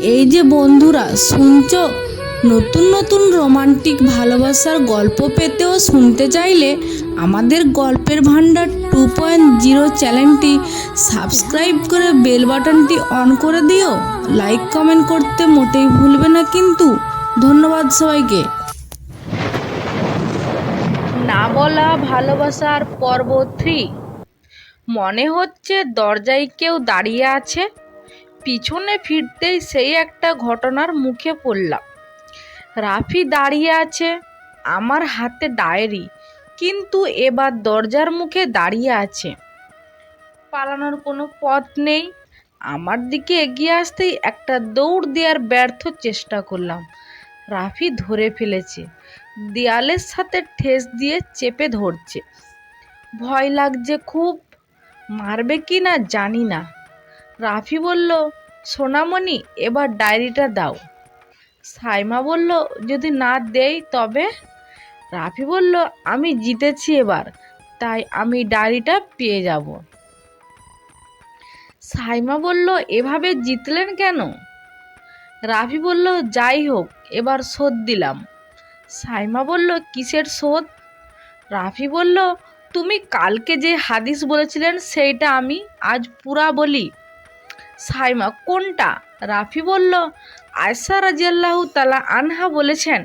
এই যে বন্ধুরা শুনছো, নতুন নতুন রোমান্টিক ভালোবাসার গল্প পেতে ও শুনতে চাইলে আমাদের গল্পের ভান্ডার 2.0 চ্যানেলটি সাবস্ক্রাইব করে বেল বাটনটি অন করে দিও। লাইক কমেন্ট করতে মোটেই ভুলবে না কিন্তু। ধন্যবাদ সবাইকে। না বলা ভালোবাসার পর্ব 3। মনে হচ্ছে দরজায় কেউ দাঁড়িয়ে আছে। পিছনে ফিরতেই সেই একটা ঘটনার মুখে পড়লাম। রাফি দাঁড়িয়ে আছে, আমার হাতে ডায়েরি, কিন্তু এবার দরজার মুখে দাঁড়িয়ে আছে। পালানোর কোনো পথ নেই। আমার দিকে এগিয়ে আসতেই একটা দৌড় দেওয়ার ব্যর্থ চেষ্টা করলাম। রাফি ধরে ফেলেছে, দেয়ালের সাথে ঠেস দিয়ে চেপে ধরছে। ভয় লাগছে খুব, মারবে কি না জানি না। রাফি বলল, সোনামণি এবার ডায়েরিটা দাও। সাইমা বলল, যদি না দেই তবে? রাফি বলল, আমি জিতেছি এবার, তাই আমি ডায়েরিটা পেয়ে যাব। সাইমা বলল, এভাবে জিতলেন কেন? রাফি বলল, যাই হোক, এবার শোধ দিলাম। সাইমা বলল, কিসের শোধ? রাফি বলল, তুমি কালকে যে হাদিস বলেছিলেন সেইটা আমি আজ পুরা বলি। সাইমা, কোনটা? রাফি বলল, আয়সা রাদিয়াল্লাহু তাআলা আনহা বলেছেন,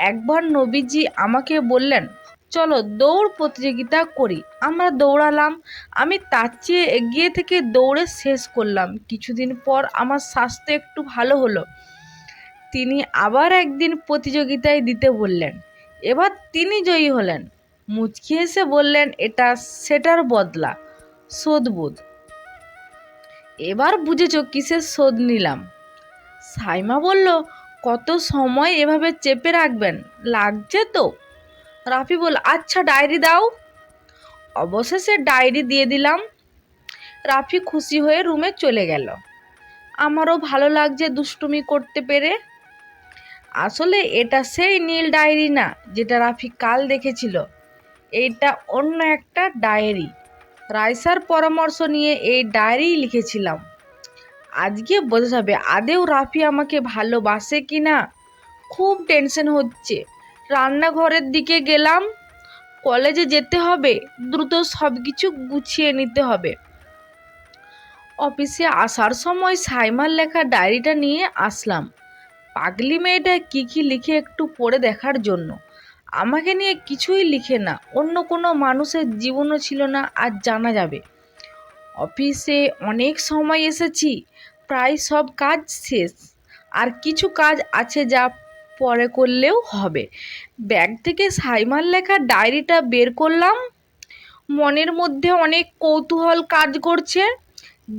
একবার নবীজি আমাকে বললেন, চলো দৌড় প্রতিযোগিতা করি। আমরা দৌড়ালাম। আমি তার চেয়ে এগিয়ে থেকে দৌড়ে শেষ করলাম। কিছুদিন পর আমার স্বাস্থ্য একটু ভালো হলো। তিনি আবার একদিন প্রতিযোগিতায় দিতে বললেন। এবার তিনি জয়ী হলেন। মুচকি হেসে বললেন, এটা সেটার বদলা, শোধবোধ। এবার বুঝেছ কিসের শোধ নিলাম? সাইমা বলল, কত সময় এভাবে চেপে রাখবেন? লাগছে তো? রাফি বলল, আচ্ছা ডায়েরি দাও। অবশেষে ডায়েরি দিয়ে দিলাম। রাফি খুশি হয়ে রুমে চলে গেল। আমারও ভালো লাগছে দুষ্টুমি করতে পেরে। আসলে এটা সেই নীল ডায়েরি না যেটা রাফি কাল দেখেছিল। এইটা অন্য একটা ডায়েরি। রাইসার পরামর্শ নিয়ে এই ডায়েরি লিখেছিলাম। আজকে বোঝা যাবে আদেও রাফি আমাকে ভালোবাসে কি না। খুব টেনশন হচ্ছে। রান্নাঘরের দিকে গেলাম। কলেজে যেতে হবে, দ্রুত সব কিছু গুছিয়ে নিতে হবে। অফিসে আসার সময় সাইমার লেখা ডায়েরিটা নিয়ে আসলাম। পাগলি মেয়েটা কী কী লিখে একটু পড়ে দেখার জন্য। আমাকে নিয়ে কিছুই লিখে না, অন্য কোনো মানুষের জীবনও ছিল না আজ জানা যাবে। অফিসে অনেক সময় এসেছি, প্রায় সব কাজ শেষ। আর কিছু কাজ আছে যা পরে করলেও হবে। ব্যাগ থেকে সাইমার লেখা ডায়েরিটা বের করলাম। মনের মধ্যে অনেক কৌতূহল কাজ করছে।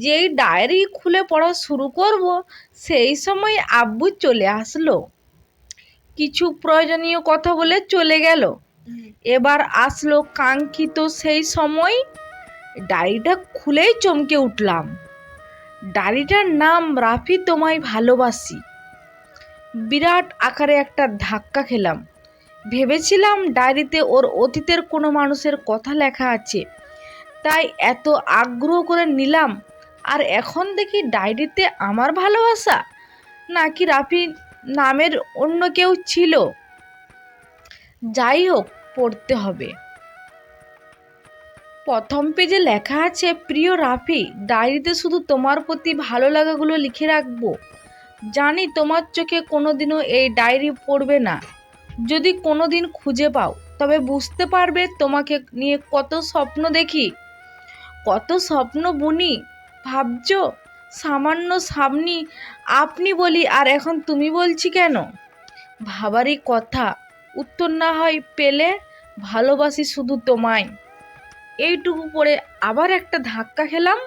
যেই ডায়েরি খুলে পড়া শুরু করব, সেই সময় আব্বু চলে আসলো। কিছু প্রয়োজনীয় কথা বলে চলে গেল। এবার আসলো কাঙ্ক্ষিত সেই সময়। ডায়েরিটা খুলেই চমকে উঠলাম। ডায়েরিটার নাম, রাফি তোমায় ভালোবাসি। বিরাট আকারে একটা ধাক্কা খেলাম। ভেবেছিলাম ডায়েরিতে ওর অতীতের কোনো মানুষের কথা লেখা আছে, তাই এত আগ্রহ করে নিলাম। আর এখন দেখি ডায়েরিতে আমার ভালোবাসা, নাকি রাফি নামের অন্য কেউ ছিল। যাই হোক, পড়তে হবে। প্রথম পেজে লেখা আছে, প্রিয় রাফি, ডায়েরিতে শুধু তোমার প্রতি ভালো লাগাগুলো লিখে রাখবো। জানি তোমার চোখে কোনোদিনও এই ডায়েরি পড়বে না। যদি কোনোদিন খুঁজে পাও, তবে বুঝতে পারবে তোমাকে নিয়ে কত স্বপ্ন দেখি, কত স্বপ্ন বুনি। ভাবছো সামান্য সামনি আপনি বলি, আর এখন তুমি বলছি কেন? ভাবারই কথা। উত্তর না হয় পেলে, ভালোবাসি শুধু তোমায়। এইটুকু পড়ে আবার একটা ধাক্কা খেলাম।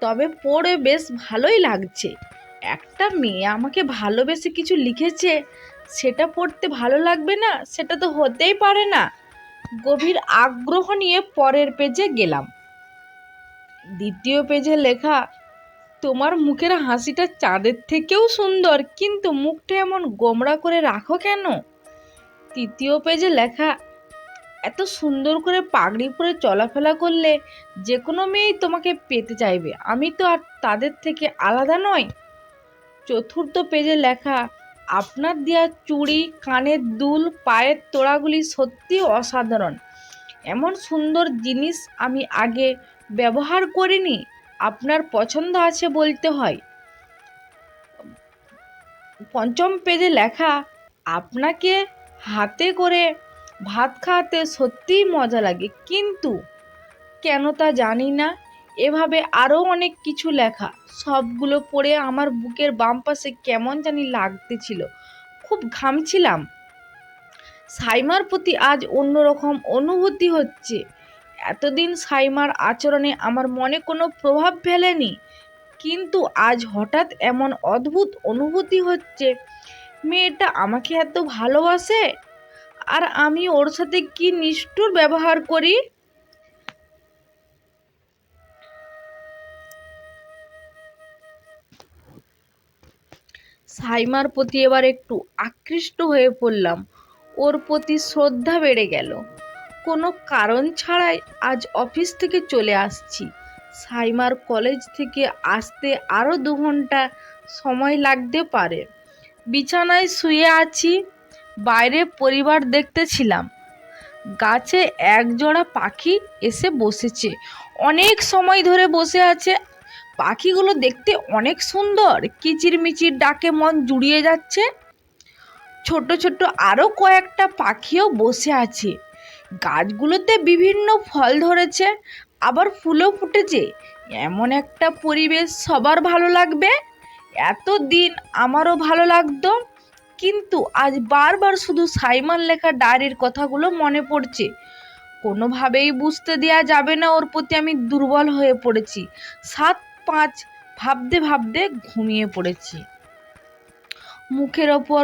তবে পড়ে বেশ ভালোই লাগছে। একটা মেয়ে আমাকে ভালোবেসে কিছু লিখেছে, সেটা পড়তে ভালো লাগবে না? সেটা তো হতেই পারে না। গভীর আগ্রহ নিয়ে পরের পেজে গেলাম। দ্বিতীয় পেজে লেখা, তোমার মুখের হাসিটা চাঁদের থেকেও সুন্দর, কিন্তু মুখটা এমন গোমড়া করে রাখো কেন? তৃতীয় পেজে লেখা, এত সুন্দর করে পাগড়ি পরে চলাফেরা করলে যে কোনো মেয়েই তোমাকে পেতে চাইবে। আমি তো আর তাদের থেকে আলাদা নয়। চতুর্থ পেজে লেখা, আপনার দেওয়া চুড়ি, কানের দুল, পায়ের তোড়াগুলি সত্যি অসাধারণ। এমন সুন্দর জিনিস আমি আগে ব্যবহার করিনি। আপনার পছন্দ আছে বলতে হয়। পঞ্চম পেজে লেখা, আপনাকে হাতে করে ভাত খাওয়াতে সত্যিই মজা লাগে, কিন্তু কেন তা জানি না। এভাবে আরও অনেক কিছু লেখা। সবগুলো পড়ে আমার বুকের বাম পাশে কেমন জানি লাগতেছিল, খুব ঘামছিলাম। সাইমার প্রতি আজ অন্যরকম অনুভূতি হচ্ছে। এতদিন সাইমার আচরণে আমার মনে কোনো প্রভাব ফেলেনি, কিন্তু আজ হঠাৎ এমন অদ্ভুত অনুভূতি হচ্ছে, মেয়েটা আমাকে এত ভালোবাসে আর আমি ওর সাথে কি নিষ্ঠুর ব্যবহার করি। সাইমার প্রতি এবার একটু আকৃষ্ট হয়ে পড়লাম। ওর প্রতি শ্রদ্ধা বেড়ে গেল। কোনো কারণ ছাড়াই আজ অফিস থেকে চলে আসছি। সাইমার কলেজ থেকে আসতে আরও 2 ঘন্টা সময় লাগতে পারে। বিছানায় শুয়ে আছি, বাইরে পরিবার দেখতেছিলাম। গাছে একজোড়া পাখি এসে বসেছে, অনেক সময় ধরে বসে আছে। পাখিগুলো দেখতে অনেক সুন্দর, কিচিরমিচির ডাকে মন জুড়িয়ে যাচ্ছে। ছোট ছোট আরও কয়েকটা পাখিও বসে আছে। গাছগুলোতে বিভিন্ন ফল ধরেছে, আবার ফুলও ফুটেছে। এমন একটা পরিবেশ সবার ভালো লাগবে। এতদিন আমারও ভালো লাগতো, কিন্তু আজ বারবার শুধু সাইমার লেখা ডায়েরির কথাগুলো মনে পড়ছে। কোনোভাবেই বুঝতে দেওয়া যাবে না ওর প্রতি আমি দুর্বল হয়ে পড়েছি। 7-5 ভাবতে ভাবতে ঘুমিয়ে পড়েছি। মুখের ওপর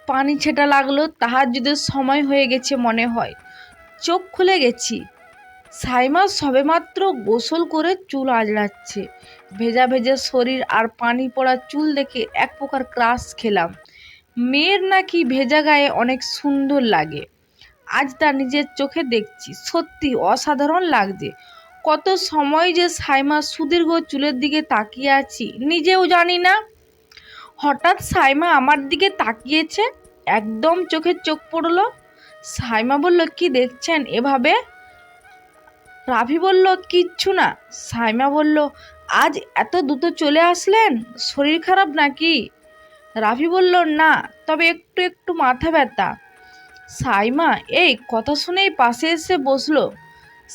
পানি ছেটা লাগলো, তাহাজ্জুদের সময় হয়ে গেছে মনে হয়। চোখ খুলে গেছি। সাইমা সবেমাত্র গোসল করে চুল আঁচড়াচ্ছে। ভেজা ভেজা শরীর আর পানি পড়া চুল দেখে এক প্রকার ক্রাশ খেলাম। মেয়ের নাকি ভেজা গায়ে অনেক সুন্দর লাগে। আজ তা নিজের চোখে দেখছি, সত্যি অসাধারণ লাগছে। কত সময় যে সাইমা সুদীর্ঘ চুলের দিকে তাকিয়ে আছি নিজেও জানি না। হঠাৎ সাইমা আমার দিকে তাকিয়েছে, একদম চোখে চোখ পড়লো। সাইমা বলল, কি দেখছেন এভাবে? রাফি বলল, কিচ্ছু না। সাইমা বলল, আজ এত দ্রুত চলে আসলেন, শরীর খারাপ নাকি? রাফি বলল, না, তবে একটু একটু মাথা ব্যথা। সাইমা এই কথা শুনেই পাশে এসে বসলো।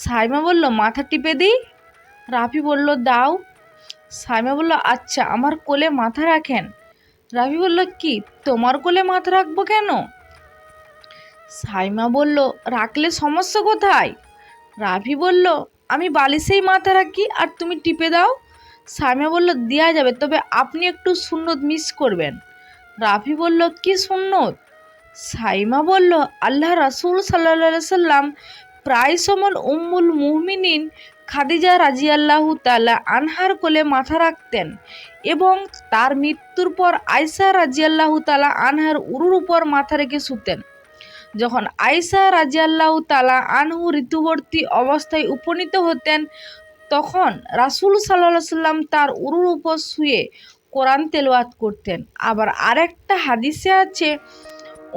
সাইমা বলল, মাথা টিপে দিই? রাফি বলল, দাও। সাইমা বলল, আচ্ছা, আমার কোলে মাথা রাখেন। রাফি বলল, কি, তোমার কোলে মাথা রাখবো কেন? সাইমা বলল, রাখলে সমস্যা কোথায়? রাফি বলল, আমি বালিশেই মাথা রাখি আর তুমি টিপে দাও। সাইমা বলল, দেয়া যাবে, তবে আপনি একটু সুন্নত মিস করবেন। রাফি বলল, কি সুন্নত? সাইমা বলল, আল্লাহ রাসূল সাল্লাল্লাহু সাল্লাম প্রায় সময় উম্মুল মুমিনিন খাদিজা রাজিয়াল্লাহু তাআলা আনহার কোলে মাথা রাখতেন এবং তার মৃত্যুর পর আয়েশা রাজিয়াল্লাহু তাআলা আনহার উরুর উপর মাথা রেখে শুতেন। যখন আয়েশা রাজিয়াল্লাহু তাআলা আনহু ঋতুবর্তী অবস্থায় উপনীত হতেন, তখন রাসূল সাল্লাল্লাহু আলাইহি সাল্লাম তার উরুর উপর শুয়ে কোরআন তেলাওয়াত করতেন। আবার আরেকটা হাদিসে আছে,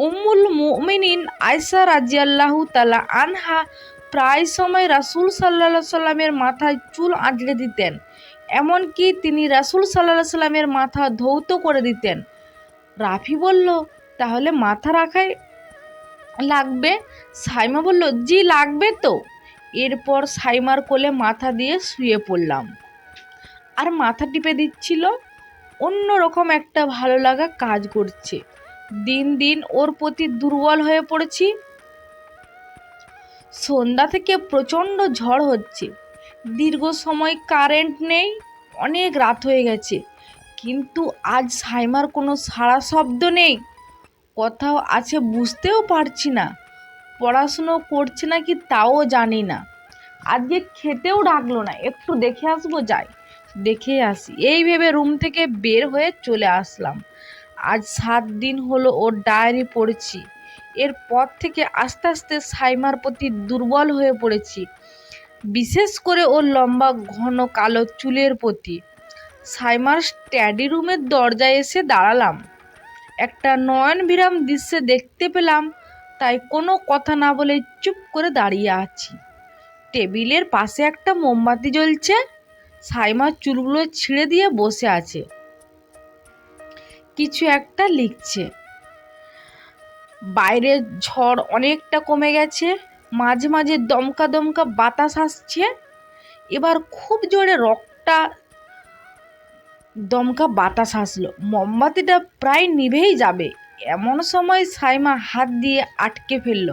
উম্মুল মুমিনিন আয়েশা রাদিয়াল্লাহু তাআলা আনহা প্রায় সময় রাসূল সাল্লাল্লাহু আলাইহি সাল্লামের মাথায় চুল আঁচড়ে দিতেন, এমনকি তিনি রাসূল সাল্লাল্লাহু আলাইহি সাল্লামের মাথা ধৌত করে দিতেন। রাফি বলল, তাহলে মাথা রাখাই লাগবে? সাইমা বলল, জি লাগবে তো। এরপর সাইমার কোলে মাথা দিয়ে শুয়ে পড়লাম আর মাথা টিপে দিচ্ছিল। অন্যরকম একটা ভালো লাগা কাজ করছে। দিন দিন ওর প্রতি দুর্বল হয়ে পড়েছি। সন্ধ্যা থেকে প্রচণ্ড ঝড় হচ্ছে, দীর্ঘ সময় কারেন্ট নেই, অনেক রাত হয়ে গেছে, কিন্তু আজ সাইমার কোনো সাড়া শব্দ নেই। কোথাও আছে বুঝতেও পারছি না। পড়াশুনো করছে নাকি তাও জানি না। আজকে খেতেও ডাকলো না, একটু দেখে আসবো, যাই দেখে আসি, এই ভেবে রুম থেকে বের হয়ে চলে আসলাম। আজ 7 দিন হলো ওর ডায়েরি পড়েছি। এরপর থেকে আস্তে আস্তে সাইমার প্রতি দুর্বল হয়ে পড়েছি, বিশেষ করে ওর লম্বা ঘন কালো চুলের প্রতি। সাইমার স্টাডি রুমের দরজায় এসে দাঁড়ালাম। একটা নয়নবিরাম দৃশ্য দেখতে পেলাম, তাই কোনো কথা না বলে চুপ করে দাঁড়িয়ে আছি। টেবিলের পাশে একটা মোমবাতি জ্বলছে। সাইমা চুলগুলো ছিঁড়ে দিয়ে বসে আছে, কিছু একটা লিখছে। বাইরে ঝড় অনেকটা কমে গেছে, মাঝে মাঝে দমকা দমকা বাতাস আসছে। এবার খুব জোরে রকটা দমকা বাতাস আসলো, মোমবাতিটা প্রায় নিভেই যাবে। এমন সময় সাইমা হাত দিয়ে আটকে ফেলল।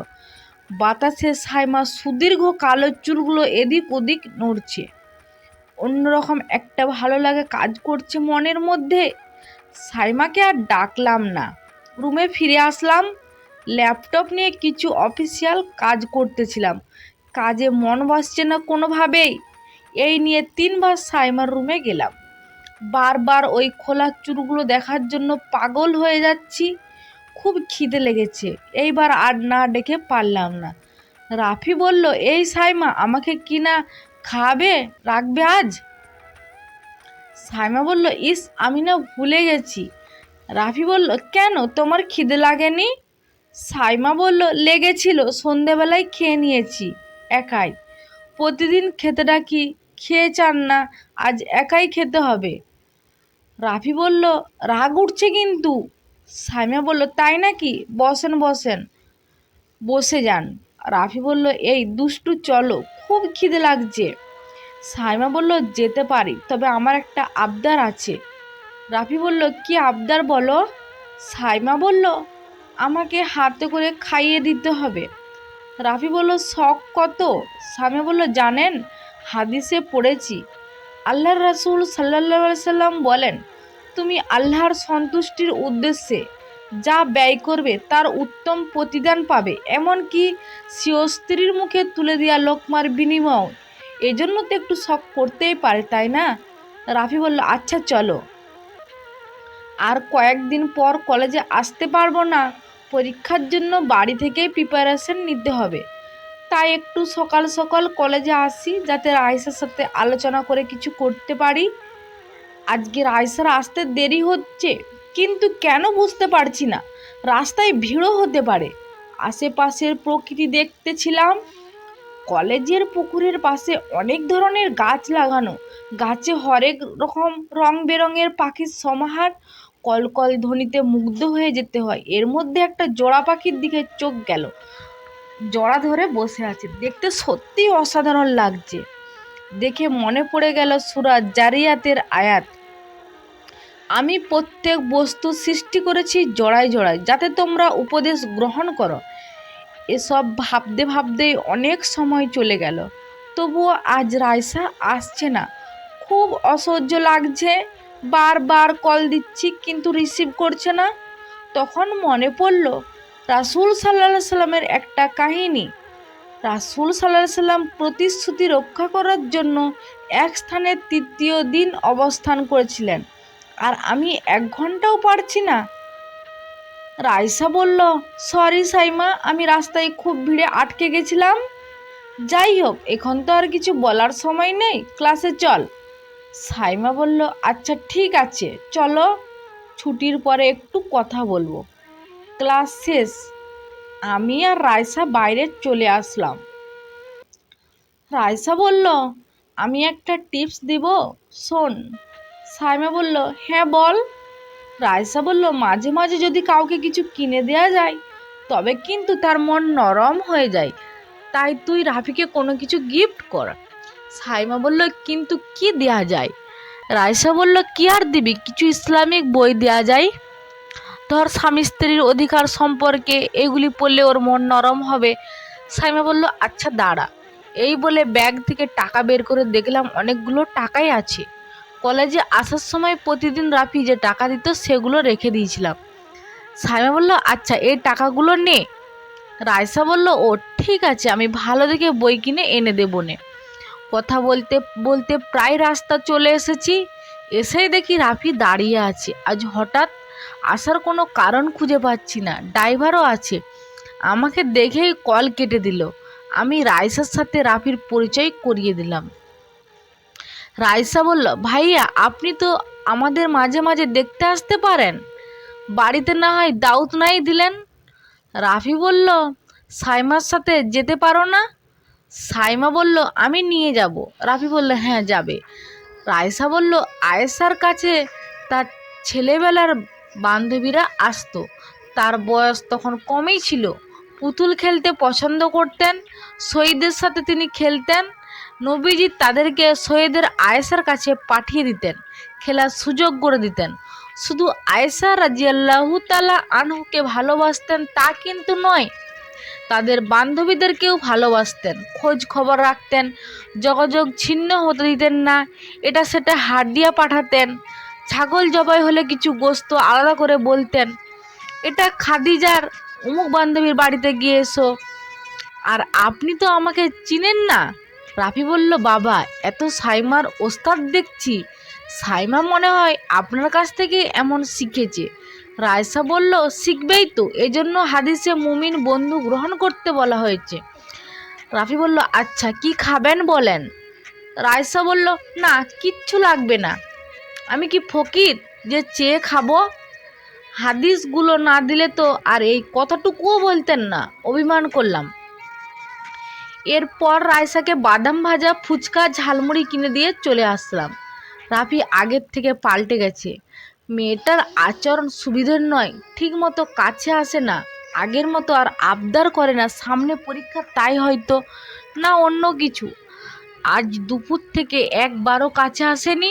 বাতাসে সাইমা সুদীর্ঘ কালো চুলগুলো এদিক ওদিক নড়ছে। অন্যরকম একটা ভালো লাগে কাজ করছে মনের মধ্যে। সাইমাকে আর ডাকলাম না, রুমে ফিরে আসলাম। ল্যাপটপ নিয়ে কিছু অফিসিয়াল কাজ করতেছিলাম, কাজে মন বসছে না কোনোভাবেই। এই নিয়ে 3বার সাইমার রুমে গেলাম। বারবার ওই খোলা চুলগুলো দেখার জন্য পাগল হয়ে যাচ্ছি। খুব খিদে লেগেছে, এইবার আর না ডেকে পারলাম না। রাফি বলল, এই সাইমা, আমাকে কি না খাবে রাখবে আজ? সাইমা বলল, ইস, আমি না ভুলে গেছি। রাফি বলল, কেন, তোমার খিদে লাগেনি? সাইমা বলল, লেগেছিল, সন্ধেবেলায় খেয়ে নিয়েছি একাই। প্রতিদিন খেতে ডাকি, খেয়ে চান না, আজ একাই খেতে হবে। রাফি বলল, রাগ উঠছে কিন্তু। সাইমা বলল, তাই নাকি? বসেন বসেন, বসে যান। রাফি বলল, এই দুষ্টু, চলো, খুব খিদে লাগছে। সাইমা বলল, যেতে পারি, তবে আমার একটা আবদার আছে। রাফি বলল, কি আবদার বলো? সাইমা বলল, আমাকে হাতে করে খাইয়ে দিতে হবে। রাফি বলল, শখ কত? সাইমা বলল, জানেন, হাদিসে পড়েছি, আল্লাহর রাসূল সাল্লাল্লাহু আলাইহি সাল্লাম বলেন, তুমি আল্লাহর সন্তুষ্টির উদ্দেশ্যে যা ব্যয় করবে তার উত্তম প্রতিদান পাবে, এমনকি স্বীয় স্ত্রীর মুখে তুলে দেওয়া লোকমার বিনিময়। এজন্য তো একটু শখ করতেই পারে, তাই না? রাফি বলল, আচ্ছা চলো। আর কয়েকদিন পর কলেজে আসতে পারবো না, পরীক্ষার জন্য বাড়ি থেকেই প্রিপারেশন নিতে হবে। তাই একটু সকাল সকাল কলেজে আসি, যাতে রাইসার সাথে আলোচনা করে কিছু করতে পারি। আজকে রাইসার আসতে দেরি হচ্ছে, কিন্তু কেন বুঝতে পারছি না। রাস্তায় ভিড়ও হতে পারে। আশেপাশের প্রকৃতি দেখতেছিলাম। কলেজের পুকুরের পাশে অনেক ধরনের গাছ লাগানো, গাছে হরেক রকম রং বেরঙের পাখির সমাহার। কলকল ধ্বনিতে মুগ্ধ হয়ে যেতে হয়। এর মধ্যে একটা জোড়া পাখির দিকে চোখ গেল, জড়া ধরে বসে আছে, দেখতে সত্যিই অসাধারণ লাগছে। দেখে মনে পড়ে গেল সূরা জারিয়াতের আয়াত, আমি প্রত্যেক বস্তু সৃষ্টি করেছি জোড়ায় জোড়ায়, যাতে তোমরা উপদেশ গ্রহণ করো। এসব ভাবতে ভাবতেই অনেক সময় চলে গেল, তবুও আজ রাইসা আসছে না। খুব অসহ্য লাগছে। বারবার কল দিচ্ছি, কিন্তু রিসিভ করছে না। তখন মনে পড়ল রাসূল সাল্লাল্লাহু সাল্লামের একটা কাহিনী। রাসূল সাল্লাল্লাহু সাল্লাম প্রতিশ্রুতি রক্ষা করার জন্য এক স্থানে 3য় দিন অবস্থান করেছিলেন, আর আমি 1 ঘন্টাও পারছি না। রাইসা বলল, সরি সাইমা, আমি রাস্তায় খুব ভিড়ে আটকে গেছিলাম। যাই হোক, এখন তো আর কিছু বলার সময় নেই, ক্লাসে চল। সাইমা বলল, আচ্ছা ঠিক আছে, চলো, ছুটির পরে একটু কথা বলবো। ক্লাস শেষ, আমি আর রাইসা বাইরে চলে আসলাম। রাইসা বলল, আমি একটা টিপস দিব, শোন। সাইমা বলল, হ্যাঁ বল। রাইসা বলল, মাঝে মাঝে যদি কাউকে কিছু কিনে দেয়া যায়, তবে কিন্তু তার মন নরম হয়ে যায়। তাই তুই রাফিকে কোনো কিছু গিফট কর। সাইমা বলল, কিন্তু কি দেয়া যায়? রাইসা বলল, কি আর দিবি, কিছু ইসলামিক বই দেয়া যায়, ধর স্বামী স্ত্রীর অধিকার সম্পর্কে, এগুলি পড়লে ওর মন নরম হবে। সাইমা বলল, আচ্ছা দাঁড়া। এই বলে ব্যাগ থেকে টাকা বের করে দেখলাম অনেকগুলো টাকাই আছে। কলেজে আসার সময় প্রতিদিন রাফি যে টাকা দিত সেগুলো রেখে দিয়েছিলাম। সাইমা বলল, আচ্ছা এই টাকাগুলো নে। রাইসা বলল, ও ঠিক আছে, আমি ভালো দেখে বই কিনে এনে দেবো নে। কথা বলতে বলতে প্রায় রাস্তা চলে এসেছি। এসেই দেখি রাফি দাঁড়িয়ে আছে। আজ হঠাৎ আসার কোনো কারণ খুঁজে পাচ্ছি না। ড্রাইভারও আছে। আমাকে দেখেই কল কেটে দিল। আমি রাইসার সাথে রাফির পরিচয় করিয়ে দিলাম। রাইসা বলল, ভাইয়া আপনি তো আমাদের মাঝে মাঝে দেখতে আসতে পারেন, বাড়িতে না হয় দাউত নাই দিলেন। রাফি বলল, সাইমার সাথে যেতে পারো না? সাইমা বলল, আমি নিয়ে যাব। রাফি বলল, হ্যাঁ যাবে। রাইসা বলল, আয়েশার কাছে তার ছেলেবেলার বান্ধবীরা আসতো, তার বয়স তখন কমই ছিল, পুতুল খেলতে পছন্দ করতেন, সৈয়দের সাথে তিনি খেলতেন। নবীজি তাদেরকে সৈয়দের আয়েশার কাছে পাঠিয়ে দিতেন, খেলার সুযোগ করে দিতেন। শুধু আয়েশা রাজিয়াল্লাহু তাআলা আনহুকে ভালোবাসতেন তা কিন্তু নয়, তাদের বান্ধবীদেরকেও ভালোবাসতেন, খোঁজ খবর রাখতেন, যোগাযোগ ছিন্ন হতে দিতেন না, এটা সেটা হাদিয়া পাঠাতেন, ছাগল জবাই হলে কিছু গোস্ত আলাদা করে বলতেন, এটা খাদিজার অমুক বান্ধবীর বাড়িতে গিয়ে এসো। আর আপনি তো আমাকে চিনেন না। রাফি বলল, বাবা এত সাইমার ওস্তাদ দেখছি, সাইমা মনে হয় আপনার কাছ থেকে এমন শিখেছে। রায়সা বলল, শিখবেই তো, এজন্য হাদিসে মুমিন বন্ধু গ্রহণ করতে বলা হয়েছে। রাফি বলল, আচ্ছা কি খাবেন বলেন। রায়সা বলল, না কিচ্ছু লাগবে না, আমি কি ফকির যে চেয়ে খাবো? হাদিসগুলো না দিলে তো আর এই কথাটুকুও বলতেন না, অভিমান করলাম। এরপর রায়সাকে বাদাম ভাজা, ফুচকা, ঝালমুড়ি কিনে দিয়ে চলে আসলাম। রাফি আগের থেকে পাল্টে গেছে, মেয়েটার আচরণ সুবিধের নয়, ঠিক মতো কাছে আসে না, আগের মতো আর আবদার করে না, সামনে পরীক্ষা তাই হয়তো, না অন্য কিছু। আজ দুপুর থেকে একবারও কাছে আসেনি,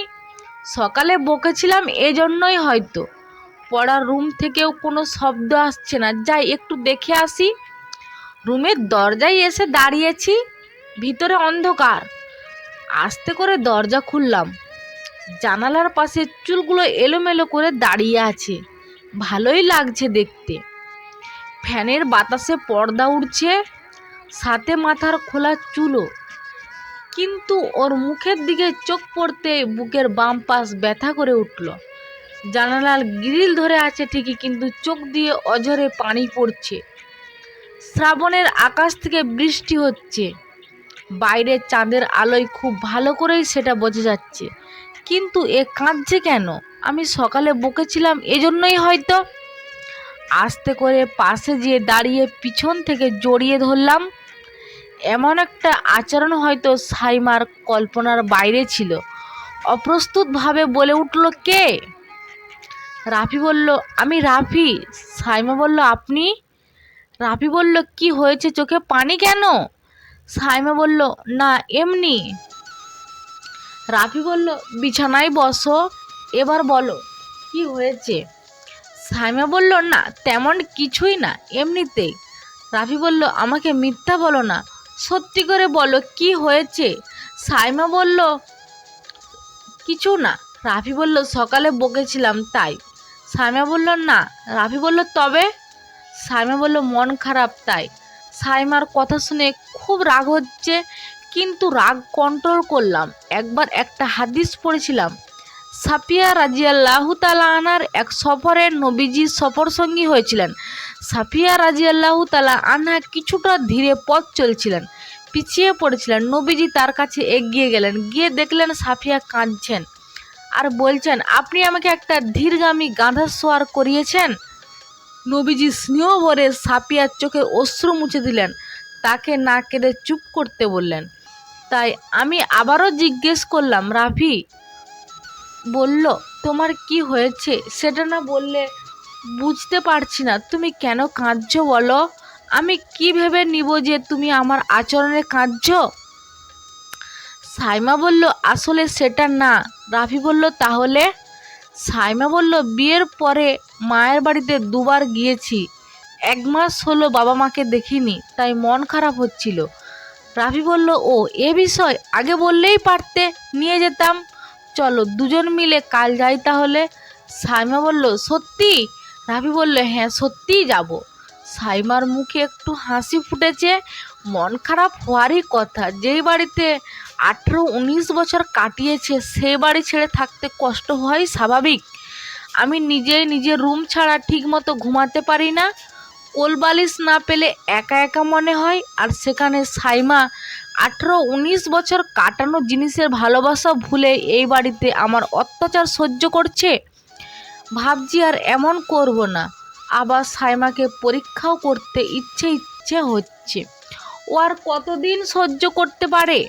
সকালে বকেছিলাম এজন্যই হয়তো। পড়ার রুম থেকেও কোনো শব্দ আসছে না, যাই একটু দেখে আসি। রুমের দরজায় এসে দাঁড়িয়েছি, ভিতরে অন্ধকার। আস্তে করে দরজা খুললাম, জানালার পাশে চুলগুলো এলোমেলো করে দাঁড়িয়ে আছে, ভালোই লাগছে দেখতে। ফ্যানের বাতাসে পর্দা উড়ছে, সাথে মাথার খোলা চুলও, কিন্তু ওর মুখের দিকে চোখ পড়তে বুকের বাম পাশ ব্যথা করে উঠল। জানালার গ্রিল ধরে আছে ঠিকই, কিন্তু চোখ দিয়ে অঝরে পানি পড়ছে। শ্রাবণের আকাশ থেকে বৃষ্টি হচ্ছে, বাইরে চাঁদের আলোয় খুব ভালো করেই সেটা বোঝা যাচ্ছে, কিন্তু এ কাঁদছে কেন? আমি সকালে বকেছিলাম এজন্যই হয়তো। আস্তে করে পাশে গিয়ে দাঁড়িয়ে পিছন থেকে জড়িয়ে ধরলাম। এমন একটা আচরণ হয়তো সাইমার কল্পনার বাইরে ছিল। অপ্রস্তুতভাবে বলে উঠল, কে? রাফি বলল, আমি রাফি। সাইমা বলল, আপনি? রাফি বলল, কি হয়েছে, চোখে পানি কেন? সাইমা বলল, না এমনি। রাফি বলল, বিছানায় বসো, এবার বলো কি হয়েছে। সাইমা বলল, না তেমন কিছুই না, এমনিতেই। রাফি বলল, আমাকে মিথ্যা বলো না, সত্যি করে বলো কি হয়েছে। সাইমা বলল, কিছু না। রাফি বলল, সকালে বকেছিলাম তাই। সাইমা বলল, না। রাফি বলল, তবে? সাইমা বলল, মন খারাপ তাই। সাইমার কথা শুনে খুব রাগ হচ্ছে, কিন্তু রাগ কন্ট্রোল করলাম। একবার একটা হাদিস পড়েছিলাম, সাফিয়া রাজিয়াল্লাহু তাআলা আনহার এক সফরে নবীজি সফর সঙ্গী হয়েছিলেন। সাফিয়া রাজিয়াল্লাহু তাআলা আনহা কিছুটা ধীরে পথ চলছিলেন, পিছিয়ে পড়েছিলেন। নবীজি তার কাছে এগিয়ে গেলেন, গিয়ে দেখলেন সাফিয়া কাঁদছেন আর বলছেন, আপনি আমাকে একটা ধীরগামী গাধা সওয়ার করিয়েছেন। নবীজি স্নেহ ভরে সাফিয়ার চোখে অশ্রু মুছে দিলেন, তাকে না কেঁদে চুপ করতে বললেন। তাই আমি আবারও জিজ্ঞেস করলাম, রাফি? বলল, তোমার কি হয়েছে সেটা না বললে বুঝতে পারছি না, তুমি কেন কাঁদছো বলো, আমি কি ভেবে নিব যে তুমি আমার আচরণে কাঁদছো? সাইমা বলল, আসলে সেটা না। রাফি বলল, তাহলে? সাইমা বলল, বিয়ের পরে মায়ের বাড়িতে দুবার গিয়েছি, 1 মাস হলো বাবা মাকে দেখিনি, তাই মন খারাপ হচ্ছিল। রাফি বলল, ও এ বিষয়, আগে বললেই পারতে, নিয়ে যেতাম। চলো দুজন মিলে কাল যাই তাহলে। সাইমা বলল, সত্যি? রাফি বলল, হ্যাঁ সত্যিই যাব। সাইমার মুখে একটু হাসি ফুটেছে, মন খারাপ হওয়ারই কথা, যেই বাড়িতে 18-19 বছর কাটিয়েছে সেই বাড়ি ছেড়ে থাকতে কষ্ট হয় স্বাভাবিক। আমি নিজেই নিজের রুম ছাড়া ঠিকমতো ঘুমাতে পারি না, কোলবালিশ না পেলে একা একা মনে হয়, আর সেখানে সাইমা 18-19 বছর কাটানো জিনিসের ভালোবাসা ভুলে এই বাড়িতে আমার অত্যাচার সহ্য করছে। ভাবছি আর এমন করব না। আবার সাইমাকে পরীক্ষাও করতে ইচ্ছে হচ্ছে। ও আর কতদিন সহ্য করতে পারে।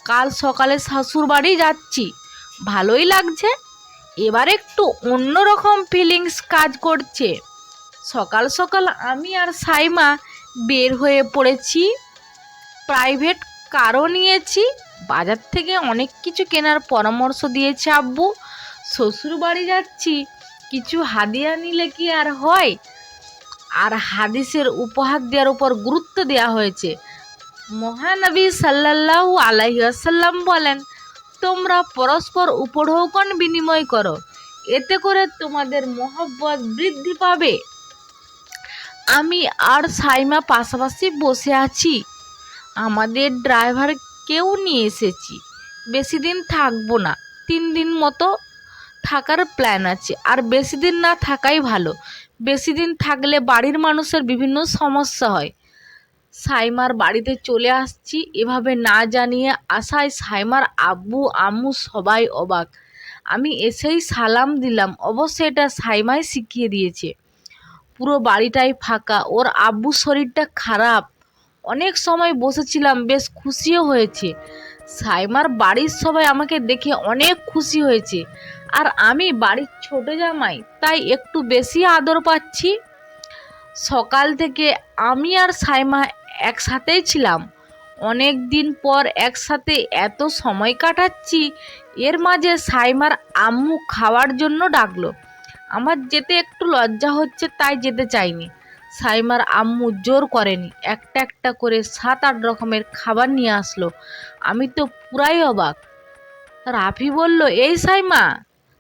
কাল সকালে শ্বশুর বাড়ি যাচ্ছি, ভালোই লাগছে। এবার একটু অন্যরকম ফিলিংস কাজ করছে। সকাল সকাল আমি আর সাইমা বের হয়ে পড়েছি। প্রাইভেট কারও নিয়েছি। বাজার থেকে অনেক কিছু কেনার পরামর্শ দিয়েছে আব্বু। শ্বশুর বাড়ি যাচ্ছি, কিছু হাদিয়া নিলে কি আর হয়। আর হাদিসের উপহার দেওয়ার উপর গুরুত্ব দেওয়া হয়েছে। মহানবী সাল্লাল্লাহু আলাইহি ওয়াসাল্লাম বলেন, তোমরা পরস্পর উপঢৌকন বিনিময় করো, এতে করে তোমাদের মহব্বত বৃদ্ধি পাবে। আমি আর সাইমা পাশাপাশি বসে আছি। আমাদের ড্রাইভারকেও নিয়ে এসেছি। বেশি দিন থাকবো না, 3 দিন মতো থাকার প্ল্যান আছে। আর বেশি দিন না থাকাই ভালো। বেশি দিন থাকলে বাড়ির মানুষের বিভিন্ন সমস্যা হয়। সাইমার বাড়িতে চলে আসছি এভাবে না জানিয়ে আসায় সাইমার আব্বু আম্মু সবাই অবাক। আমি এসেই সালাম দিলাম। অবশ্য এটা সাইমাই শিখিয়ে দিয়েছে। পুরো বাড়িটাই ফাঁকা। ওর আব্বুর শরীরটা খারাপ। অনেক সময় বসেছিলাম, বেশ খুশিও হয়েছে। সাইমার বাড়ির সবাই আমাকে দেখে অনেক খুশি হয়েছে। আর আমি বাড়ির ছোট জামাই, তাই একটু বেশি আদর পাচ্ছি। সকাল থেকে আমি আর সাইমা একসাথেই ছিলাম। অনেক দিন পর একসাথে এত সময় কাটাচ্ছি। এর মাঝে সাইমার আম্মু খাওয়ার জন্য ডাকলো। আমার যেতে একটু লজ্জা হচ্ছে, তাই যেতে চাইনি। সাইমার আম্মু জোর করেনি, একটা একটা করে 7-8 রকমের খাবার নিয়ে আসলো। আমি তো পুরাই অবাক। রাফি বলল, এই সাইমা।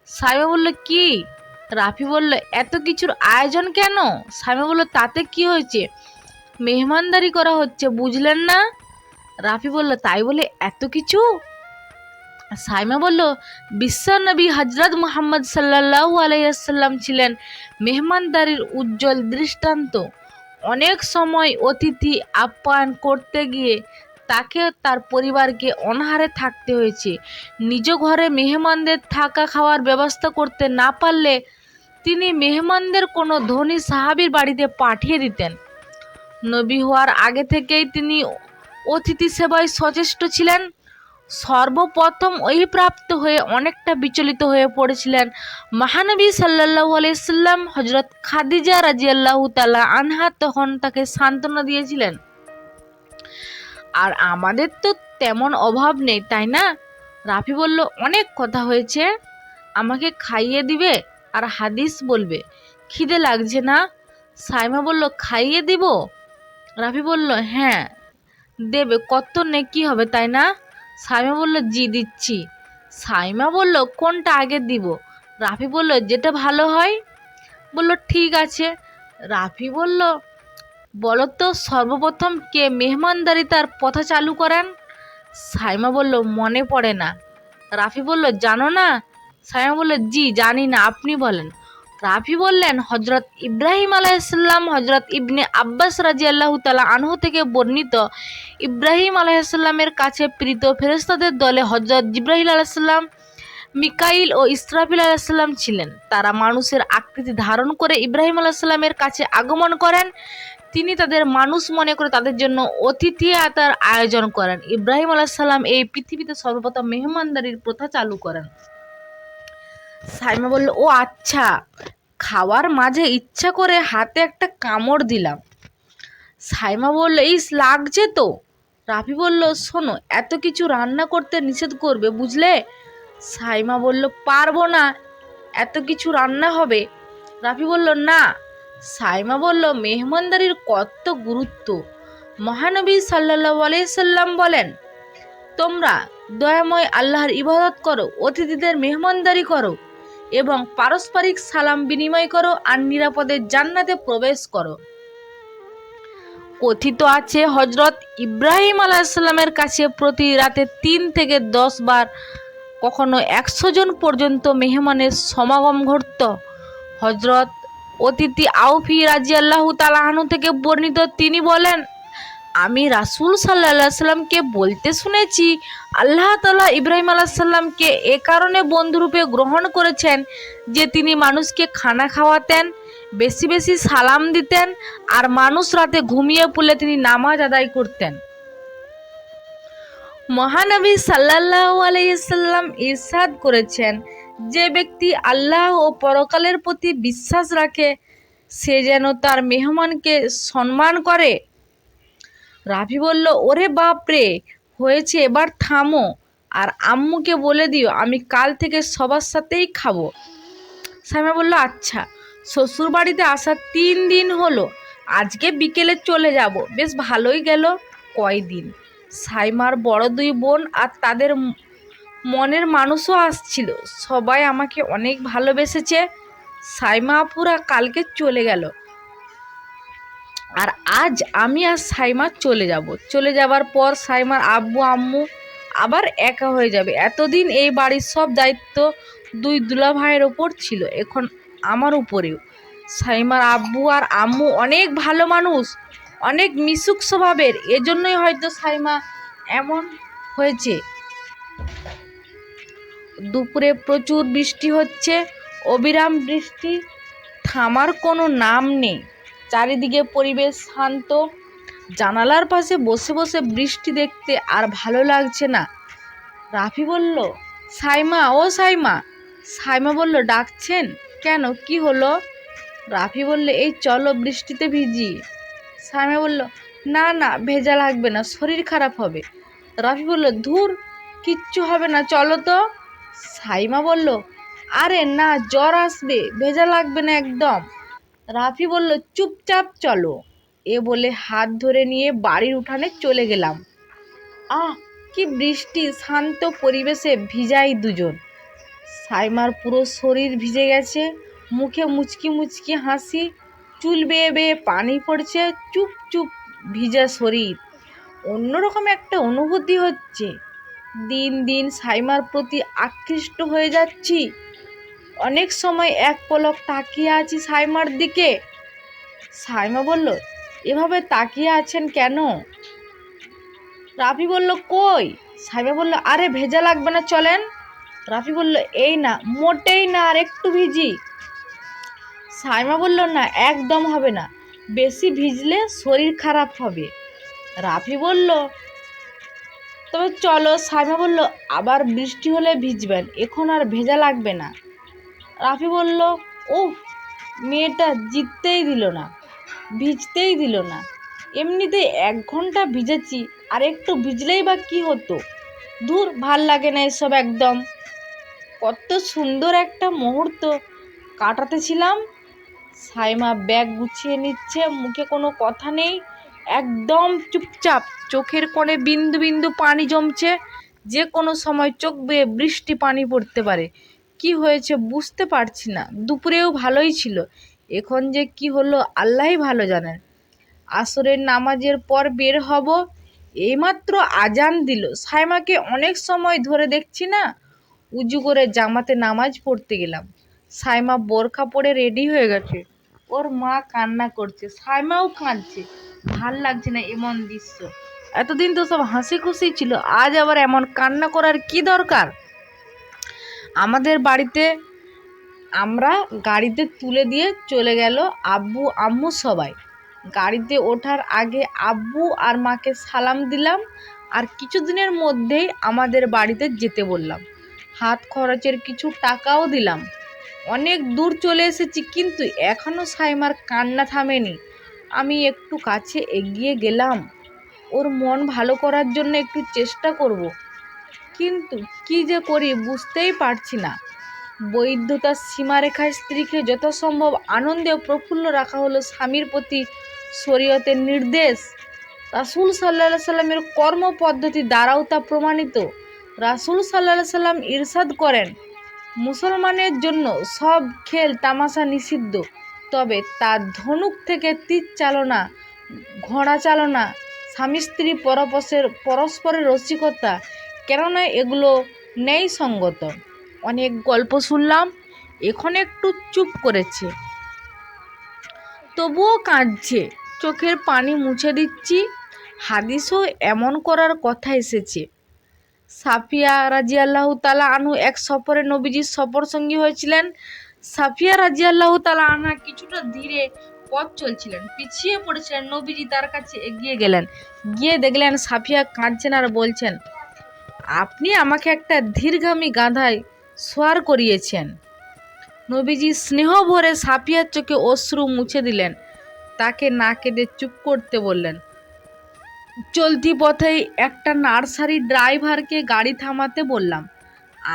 সাইমা বলল, কি? রাফি বলল, এত কিছুর আয়োজন কেন? সাইমা বলল, তাতে কি হয়েছে? মেহমানদারি করা হচ্ছে, বুঝলেন না? রাফি বলল, তাই বলে এত কিছু? সাইমা বলল, বিশ্বনবী হযরত মুহাম্মদ সাল্লাল্লাহু আলাইহি ওয়াসাল্লাম ছিলেন মেহমানদারির উজ্জ্বল দৃষ্টান্ত। অনেক সময় অতিথি আপ্যায়ন করতে গিয়ে তাকে তার পরিবারকে অনাহারে থাকতে হয়েছে। নিজ ঘরে মেহমানদের থাকা খাওয়ার ব্যবস্থা করতে না পারলে তিনি মেহমানদের কোনো ধনী সাহাবীর বাড়িতে পাঠিয়ে দিতেন। নবী হওয়ার আগে থেকেই তিনি অতিথি সেবায় সচেষ্ট ছিলেন। সর্বপ্রথম ওহীপ্রাপ্ত হয়ে অনেকটা বিচলিত হয়ে পড়েছিলেন মহানবী সাল্লাল্লাহু আলাইহি সাল্লাম। হযরত খাদিজা রাদিয়াল্লাহু তাআলা আনহা তখন তাকে সান্ত্বনা দিয়েছিলেন। আর আমাদের তো তেমন অভাব নেই, তাই না? রাফি বলল, অনেক কথা হয়েছে, আমাকে খাইয়ে দিবে আর হাদিস বলবে। খিদে লাগছে না? সাইমা বলল, খাইয়ে দিব? রাফি বলল, হ্যাঁ দেবে, কত নেকি হবে, তাই না? সাইমা বলল, জি দিচ্ছি। সাইমা বলল, কোনটা আগে দিব? রাফি বলল, যেটা ভালো হয়। বলল, ঠিক আছে। রাফি বলল, বলো তো সর্বপ্রথম কে মেহমানদারিতার প্রথা চালু করেন? সাইমা বলল, মনে পড়ে না। রাফি বলল, জানো না? সাইমা বলল, জি জানি না, আপনি বলেন। রাফি বললেন, হযরত ইব্রাহিম আলাইহিস সালাম। হযরত ইবনে আব্বাস রাদিয়াল্লাহু তাআলা আনহু থেকে বর্ণিত, ইব্রাহিম আলাইহিস সালামের কাছে প্রেরিত ফেরেশতাদের দলে হযরত জিবরাইল আলাইহিস সালাম, মিকাইল ও ইসরাফিল আলাইহিস সালাম ছিলেন। তারা মানুষের আকৃতি ধারণ করে ইব্রাহিম আলাইহিস সালামের কাছে আগমন করেন। তিনি তাদের মানুষ মনে করে তাদের জন্য অতিথিয়তার আয়োজন করেন। ইব্রাহিম আলাইহিস সালাম এই পৃথিবীতে সর্বপ্রথম মেহমানদারির প্রথা চালু করেন। সাইমা বলল, ও আচ্ছা। খাওয়ার মাঝে ইচ্ছা করে হাতে একটা কামড় দিলাম। সাইমা বলল, ইস লাগছে তো। রাফি বলল, শোনো, এত কিছু রান্না করতে নিষেধ করবে, বুঝলে? সাইমা বলল, পারবো না, এত কিছু রান্না হবে। রাফি বলল, না। সাইমা বলল, মেহমানদারির কত গুরুত্ব। মহানবী সাল্লাল্লাহু আলাইহি সাল্লাম বলেন, তোমরা দয়াময় আল্লাহর ইবাদত করো, অতিথিদের মেহমানদারি করো এবং পারস্পরিক সালাম বিনিময় করো আর নিরাপদে জান্নাতে প্রবেশ করো। কথিত আছে, হযরত ইব্রাহিম আলাইহিস সালামের কাছে প্রতি রাতে 3 থেকে 10 বার, কখনো 100 জন পর্যন্ত মেহমানের সমাগম ঘটত। হযরত অতিথি আউফি রাদিয়াল্লাহু তাআলা আনহু থেকে বর্ণিত, তিনি বলেন, আমি রাসূল সাল্লাল্লাহু আলাইহি সাল্লামকে বলতে শুনেছি, আল্লাহ তাআলা ইব্রাহিম আলাইহিস সালামকে এ কারণে বন্ধুরূপে গ্রহণ করেছেন যে তিনি মানুষকে খানা খাওয়াতেন, বেশি বেশি সালাম দিতেন, আর মানুষ রাতে ঘুমিয়ে পড়লে তিনি নামাজ আদায় করতেন। মহানবী সাল্লাল্লাহু আলাইহি সাল্লাম ইরশাদ করেছেন, যে ব্যক্তি আল্লাহ ও পরকালের প্রতি বিশ্বাস রাখে সে যেন তার মেহমানকে সম্মান করে। রাফি বলল, ওরে বাপ রে, হয়েছে, এবার থামো, আর আম্মুকে বলে দিও আমি কাল থেকে সবার সাথেই খাবো। সাইমা বলল, আচ্ছা। শ্বশুর বাড়িতে আসা 3 দিন হলো, আজকে বিকেলে চলে যাব। বেশ ভালোই গেল কয়দিন। সাইমার বড় 2 বোন আর তাদের মনের মানুষও আসছিল। সবাই আমাকে অনেক ভালোবেসেছে। সাইমা আপুরা কালকে চলে গেল, আর আজ আমি আর সাইমা চলে যাব। চলে যাবার পর সাইমার আব্বু আম্মু আবার একা হয়ে যাবে। এতদিন এই বাড়ির সব দায়িত্ব 2 দুলাভাইয়ের ওপর ছিল, এখন আমার উপরেও। সাইমার আব্বু আর আম্মু অনেক ভালো মানুষ, অনেক মিশুক স্বভাবের, এজন্যই হয়তো সাইমা এমন হয়েছে। দুপুরে প্রচুর বৃষ্টি হচ্ছে, অবিরাম বৃষ্টি, থামার কোনো নাম নেই। চারিদিকে পরিবেশ শান্ত। জানালার পাশে বসে বসে বৃষ্টি দেখতে আর ভালো লাগছে না। রাফি বলল, সাইমা, ও সাইমা। সাইমা বলল, ডাকছেন কেন, কি হলো? রাফি বলল, এই চলো বৃষ্টিতে ভিজি। সাইমা বলল, না না, ভেজা লাগবে না, শরীর খারাপ হবে। রাফি বলল, ধুর, কিচ্ছু হবে না, চলো তো। সাইমা বলল, আরে না, জ্বর আসবে, ভেজা লাগবে না একদম। রাফি বলল, চুপচাপ চলো। এ বলে হাত ধরে নিয়ে বাড়ির উঠানে চলে গেলাম। আহ, কি বৃষ্টি, শান্ত পরিবেশে ভিজাই দুজন। সাইমার পুরো শরীর ভিজে গেছে, মুখে মুচকি মুচকি হাসি, চুল বেয়ে বেয়ে পানি পড়ছে, চুপ চুপ ভিজা শরীর। অন্যরকম একটা অনুভূতি হচ্ছে। দিন দিন সাইমার প্রতি আকৃষ্ট হয়ে যাচ্ছি। অনেক সময় এক পলক তাকিয়ে আছি সাইমার দিকে। সাইমা বলল, এভাবে তাকিয়ে আছেন কেন? রাফি বলল, কই? সাইমা বলল, আরে ভেজা লাগবে না, চলেন। রাফি বলল, এই না, মোটেই না, আর একটু ভিজি। সাইমা বলল, না, একদম হবে না, বেশি ভিজলে শরীর খারাপ হবে। রাফি বলল, তবে চলো। সাইমা বলল, আবার বৃষ্টি হলে ভিজবেন, এখন আর ভেজা লাগবে না। রাফি বলল, উফ, মেয়েটা জিততেই দিল না, ভিজতেই দিল না। এমনিতেই 1 ঘন্টা ভিজেছি, আর একটু ভিজলেই বা কি হতো। ধুর, ভাল লাগে না এসব একদম। কত সুন্দর একটা মুহূর্ত কাটাতেছিলাম। সাইমা ব্যাগ গুছিয়ে নিচ্ছে, মুখে কোনো কথা নেই, একদম চুপচাপ। চোখের কোণে বিন্দু বিন্দু পানি জমছে, যে কোনো সময় চোখ বেয়ে বৃষ্টি পানি পড়তে পারে। কি হয়েছে বুঝতে পারছি না। দুপুরেও ভালোই ছিল, এখন যে কি হলো আল্লাহই ভালো জানেন। আসরের নামাজের পর বের হব, এইমাত্র আজান দিল। সাইমাকে অনেক সময় ধরে দেখছি না, উজু করে জামাতে নামাজ পড়তে গেলাম। সাইমা বোরখা পরে রেডি হয়ে গেছে, ওর মা কান্না করছে, সাইমাও কাঁদছে। ভাল লাগছে না এমন দৃশ্য। এতদিন তো সব হাসি খুশি ছিল, আজ আবার এমন কান্না করার কি দরকার? আমাদের বাড়িতে আমরা গাড়িতে তুলে দিয়ে চলে গেল আব্বু আম্মু সবাই। গাড়িতে ওঠার আগে আব্বু আর মাকে সালাম দিলাম, আর কিছুদিনের মধ্যেই আমাদের বাড়িতে যেতে বললাম। হাত খরচের কিছু টাকাও দিলাম। অনেক দূর চলে এসেছি, কিন্তু এখনও সাইমার কান্না থামেনি। আমি একটু কাছে এগিয়ে গেলাম, ওর মন ভালো করার জন্য একটু চেষ্টা করব, কিন্তু কি যে করি বুঝতেই পারছি না। বৈধতার সীমারেখায় স্ত্রীকে যথাসম্ভব আনন্দে ও প্রফুল্ল রাখা হলো স্বামীর প্রতি শরীয়তের নির্দেশ। রাসূল সাল্লাল্লাহু সাল্লামের কর্ম পদ্ধতি দ্বারাও তা প্রমাণিত। রাসূল সাল্লাল্লাহু সাল্লাম ইরশাদ করেন, মুসলমানের জন্য সব খেল তামাশা নিষিদ্ধ, তবে তার ধনুক থেকে তীর চালনা, ঘোড়া চালনা, স্বামী স্ত্রী পরস্পরের রসিকতা, কেননা এগুলো নেই সঙ্গত। অনেক গল্প শুনলাম, এখন একটু চুপ করেছে, তবুও কাঁদছে। চোখের পানি মুছে দিচ্ছি, হাদিসও এমন করার কথা এসেছে। সাফিয়া রাজিয়াল্লাহু তাআলা আনহু এক সফরে নবীজির সফর সঙ্গী হয়েছিলেন। সাফিয়া রাজিয়াল্লাহু তাআলা আনহা কিছুটা ধীরে পথ চলছিলেন, পিছিয়ে পড়েছিলেন। নবীজি তার কাছে এগিয়ে গেলেন, গিয়ে দেখলেন সাফিয়া কাঁদছেন আর বলছেন, আপনি আমাকে একটা ধীরগামী গাধায় সোয়ার করিয়েছেন। নবীজি স্নেহ ভরে সাফিয়ার চোখে অশ্রু মুছে দিলেন, তাকে না কেঁদে চুপ করতে বললেন। চলতি পথেই একটা নার্সারি ড্রাইভারকে গাড়ি থামাতে বললাম।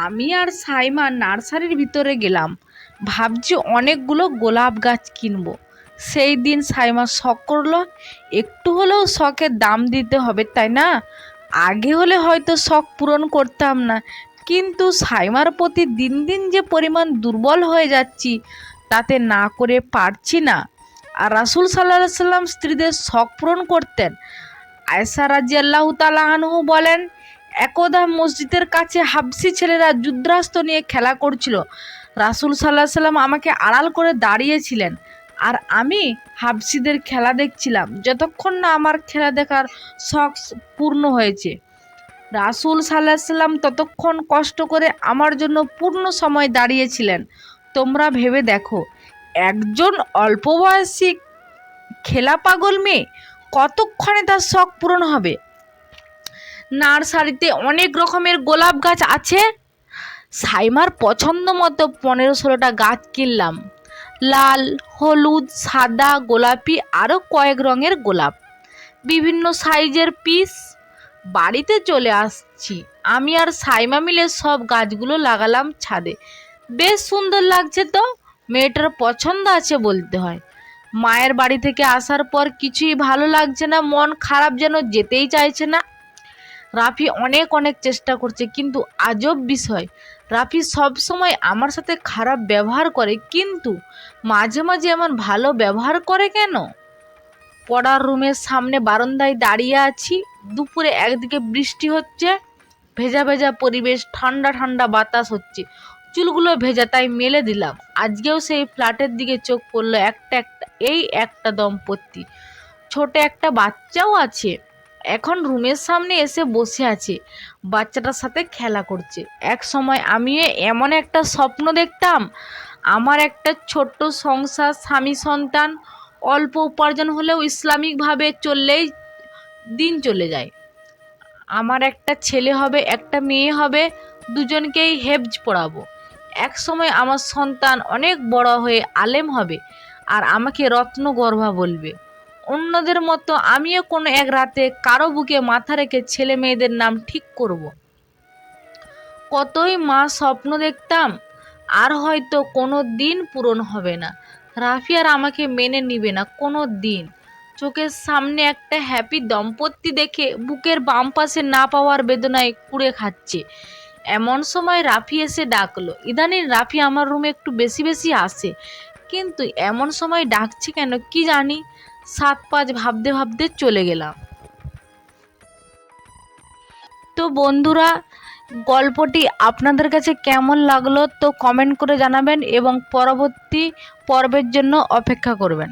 আমি আর সাইমা নার্সারির ভিতরে গেলাম, ভাবছি অনেকগুলো গোলাপ গাছ কিনবো। সেই দিন সাইমা শখ করলো, একটু হলেও শখের দাম দিতে হবে, তাই না? আগে হলে হয়তো শখ পূরণ করতাম না, কিন্তু সাইমার প্রতি দিন দিন যে পরিমাণ দুর্বল হয়ে যাচ্ছি, তাতে না করে পারছি না। আর রাসূল সাল্লাল্লাহু আলাইহি সাল্লাম স্ত্রীদের শখ পূরণ করতেন। আয়েশা রাদিয়াল্লাহু তাআলা আনহু বলেন, একদা মসজিদের কাছে হাবশি ছেলেরা যুদ্ধাস্ত্র নিয়ে খেলা করছিল। রাসূল সাল্লাল্লাহু আলাইহি সাল্লাম আমাকে আড়াল করে দাঁড়িয়েছিলেন, আর আমি হাবশিদের খেলা দেখছিলাম যতক্ষণ না আমার খেলা দেখার শখ পূর্ণ হয়েছে। রাসূল সাল্লাল্লাহু আলাইহি সাল্লাম ততক্ষণ কষ্ট করে আমার জন্য পূর্ণ সময় দাঁড়িয়েছিলেন। তোমরা ভেবে দেখো, একজন অল্প বয়সী খেলা পাগল মেয়ে কতক্ষণে তার শখ পূরণ হবে। নার্সারিতে অনেক রকমের গোলাপ গাছ আছে। সাইমার পছন্দ মতো 15-16টা গাছ কিনলাম, লাল, হলুদ, সাদা, গোলাপি, আরও কয়েক রঙের গোলাপ, বিভিন্ন সাইজের পিস। বাড়িতে চলে আসছি, আমি আর সাইমা মিলে সব গাছগুলো লাগালাম ছাদে। বেশ সুন্দর লাগছে তো, মেয়েটার পছন্দ আছে বলতে হয়। মায়ের বাড়ি থেকে আসার পর কিছুই ভালো লাগছে না, মন খারাপ, যেন যেতেই চাইছে না। রাফি অনেক চেষ্টা করছে, কিন্তু আজব বিষয়, রাফি সব সময় আমার সাথে খারাপ ব্যবহার করে, কিন্তু মাঝে মাঝে এমন ভালো ব্যবহার করে কেন? পড়ার রুমের সামনে বারান্দায় দাঁড়িয়ে আছি। দুপুরে একদিকে বৃষ্টি হচ্ছে, ভেজা ভেজা পরিবেশ, ঠান্ডা ঠান্ডা বাতাস হচ্ছে, চুলগুলো ভেজা, তাই মেলে দিলাম। আজকেও সেই ফ্ল্যাটের দিকে চোখ পড়লো। একটা দম্পতি, ছোট একটা বাচ্চাও আছে। এখন রুমের সামনে এসে বসে আছে, বাচ্চাটার সাথে খেলা করছে। এক সময় আমিও এমন একটা স্বপ্ন দেখতাম, আমার একটা ছোট্ট সংসার, স্বামী, সন্তান, অল্প উপার্জন হলেও ইসলামিকভাবে চললেই দিন চলে যায়। আমার একটা ছেলে হবে, একটা মেয়ে হবে, দুজনকেই হেফজ পড়াবো। এক সময় আমার সন্তান অনেক বড় হয়ে আলেম হবে আর আমাকে রত্নগর্ভা বলবে। অন্যদের মতো আমিও কোনো এক রাতে কারো বুকে মাথা রেখে ছেলে মেয়েদের নাম ঠিক করব। কতই মা স্বপ্ন দেখতাম, আর হয়তো কোনো দিন পূরণ হবে না। রাফি আর আমাকে মেনে নিবে না কোনো দিন। চোখের সামনে একটা হ্যাপি দম্পতি দেখে বুকের বাম পাশে না পাওয়ার বেদনায় কুড়ে খাচ্ছে। এমন সময় রাফি এসে ডাকলো। ইদানিং রাফি আমার রুমে একটু বেশি বেশি আসে, কিন্তু এমন সময় ডাকছে কেন কি জানি। 7-5 ভাবতে ভাবতে চলে গেলাম। তো বন্ধুরা, গল্পটি আপনাদের কাছে কেমন লাগলো তো কমেন্ট করে জানাবেন এবং পরবর্তী পর্বের জন্য অপেক্ষা করবেন।